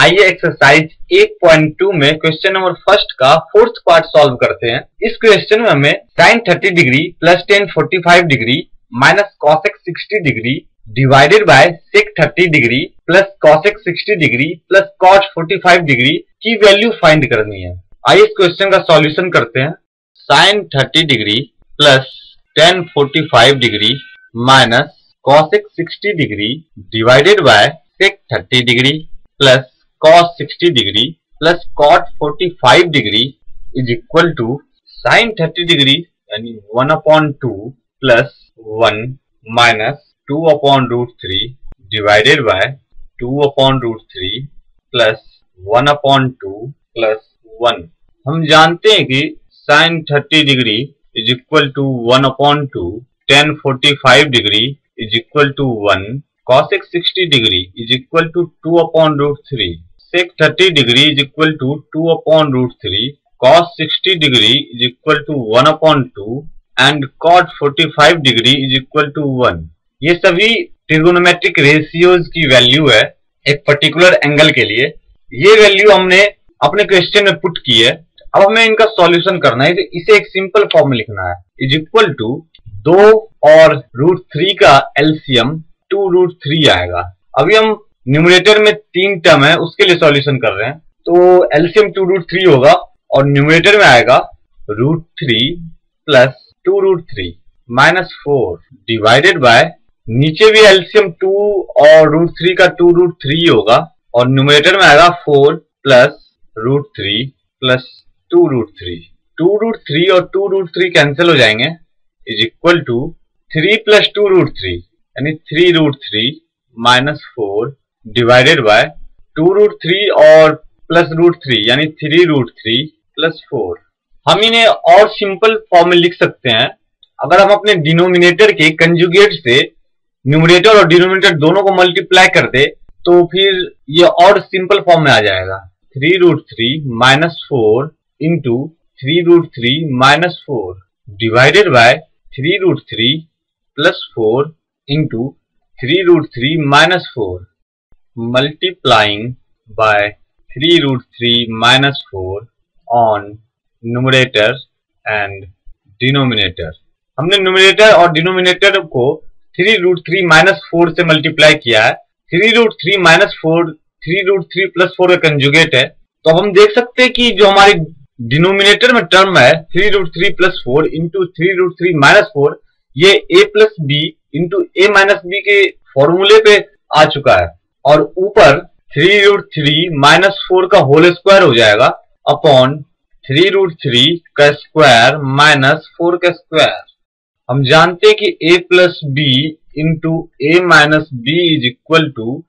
आइए एक्सरसाइज 8.2 में question number first का फोर्थ पार्ट सॉल्व करते हैं। इस क्वेश्चन में हमें sin 30 degree plus tan 45 degree minus cosec 60 degree divided by sec 30 degree plus cosec 60 degree plus cot 45 degree की वैल्यू फाइंड करनी है। आइए इस क्वेश्चन का सॉल्यूशन करते हैं। sin 30 degree plus tan 45 degree minus cosec 60 degree divided by sec 30 degree plus cos 60 degree plus cot 45 degree is equal to sin 30 degree यानी 1/2 plus 1 minus 2/√3 divided by 2/√3 plus 1/2 plus 1। हम जानते हैं कि sin 30 degree is equal to 1/2, tan 45 degree is equal to 1, cosec 60 degree is equal to 2/√3, sec 30 degree is equal to 2/√3, cos 60 degree is equal to 1/2 and cot 45 degree is equal to 1। ये सभी trigonometric ratios की value है एक particular angle के लिए। ये value हमने अपने क्वेश्चन में पुट की है। अब हमें इनका सॉल्यूशन करना है। इसे एक सिंपल फॉर्म में लिखना है, इज इक्वल टू 2 और √3 का एलसीएम 2√3 आएगा। अभी हम न्यूमरेटर में 3 टर्म है उसके लिए सॉल्यूशन कर रहे हैं, तो एलसीएम 2√3 होगा और न्यूमरेटर में आएगा √3 प्लस 2√3 माइनस 4 डिवाइडेड बाय, नीचे भी एलसीएम 2 और √3 का 2√3 होगा और न्यूमरेटर में आएगा 4 प्लस √3 प्लस 2√3। 2√3 और 2√3 कैंसिल हो जाएंगे, इज इक्वल टू 3 प्लस 2√3 यानी 3√3 माइनस 4 डिवाइडेड बाय 2√3 और प्लस √3 यानी 3√3 प्लस 4। हम इन्हें और सिंपल फॉर्म में लिख सकते हैं। अगर हम अपने डिनोमिनेटर के कंजुगेट से न्यूमरेटर और डिनोमिनेटर दोनों को मल्टीप्लाई कर दे तो फिर ये और सिंपल फॉर्म में आ जाएगा। 3√3 minus 4 into 3√3 minus 4 divided by 3√3 plus 4 into 3√3 minus 4 multiplying by 3√3 minus 4 on numerator and denominator। हमने न्यूमरेटर और डिनोमिनेटर को 3√3 माइनस 4 से मल्टीप्लाई किया है। 3√3 माइनस 4 3√3 प्लस 4 का कंजुगेट है, तो हम देख सकते हैं कि जो हमारी डिनोमिनेटर में टर्म है 3√3 प्लस 4 इंटू 3√3 माइनस 4, ये a plus B into a minus B के फॉर्मूले पे आ चुका है और ऊपर 3√3 माइनस 4 का होल स्क्वायर हो जाएगा अपॉन 3√3 का स्क्वायर माइनस 4 का स्क्वायर। हम जानते हैं कि a plus B into a minus B is equal to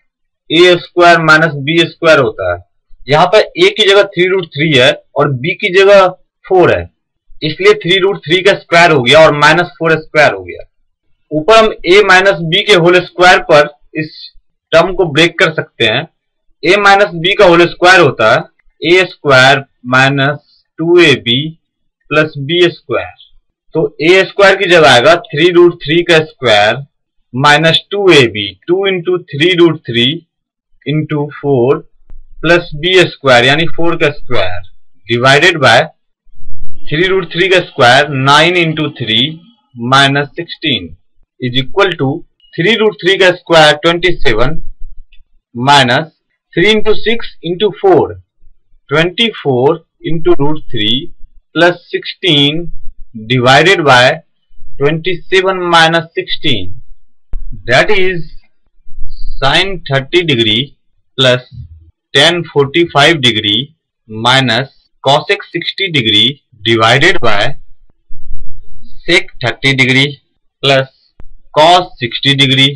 a square minus b square होता है। यहाँ पर a की जगह 3√3 है और b की जगह 4 है, इसलिए 3√3 का स्क्वायर हो गया और माइनस 4 स्क्वायर हो गया। ऊपर हम a माइनस बी के होल स्क्वायर पर इस टर्म को ब्रेक कर सकते हैं। a माइनस बी का होल स्क्वायर होता है a square minus 2ab plus b square. तो a स्क्वायर की जगह आएगा 3√3 का square minus 2ab, 2 into 3√3 into 4 plus b square यानी 4 का स्क्वायर डिवाइडेड बाय 3√3 का square 9 into 3 minus 16 is equal to 3√3 का square 27 minus 3 into 6 into 4 24 into √3 plus 16 divided by 27 minus 16, that is sin 30 degree plus tan 45 degree minus cosec 60 degree divided by sec 30 degree plus cos 60 degree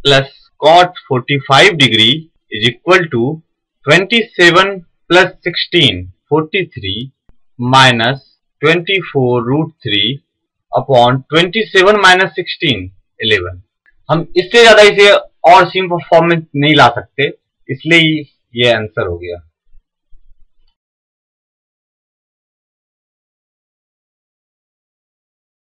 plus cot 45 degree is equal to 27 plus 16 43 minus 24√3 upon 27 minus 16 11। हम इससे ज्यादा इसे और simple form में नहीं ला सकते, इसलिए ये आंसर हो गया।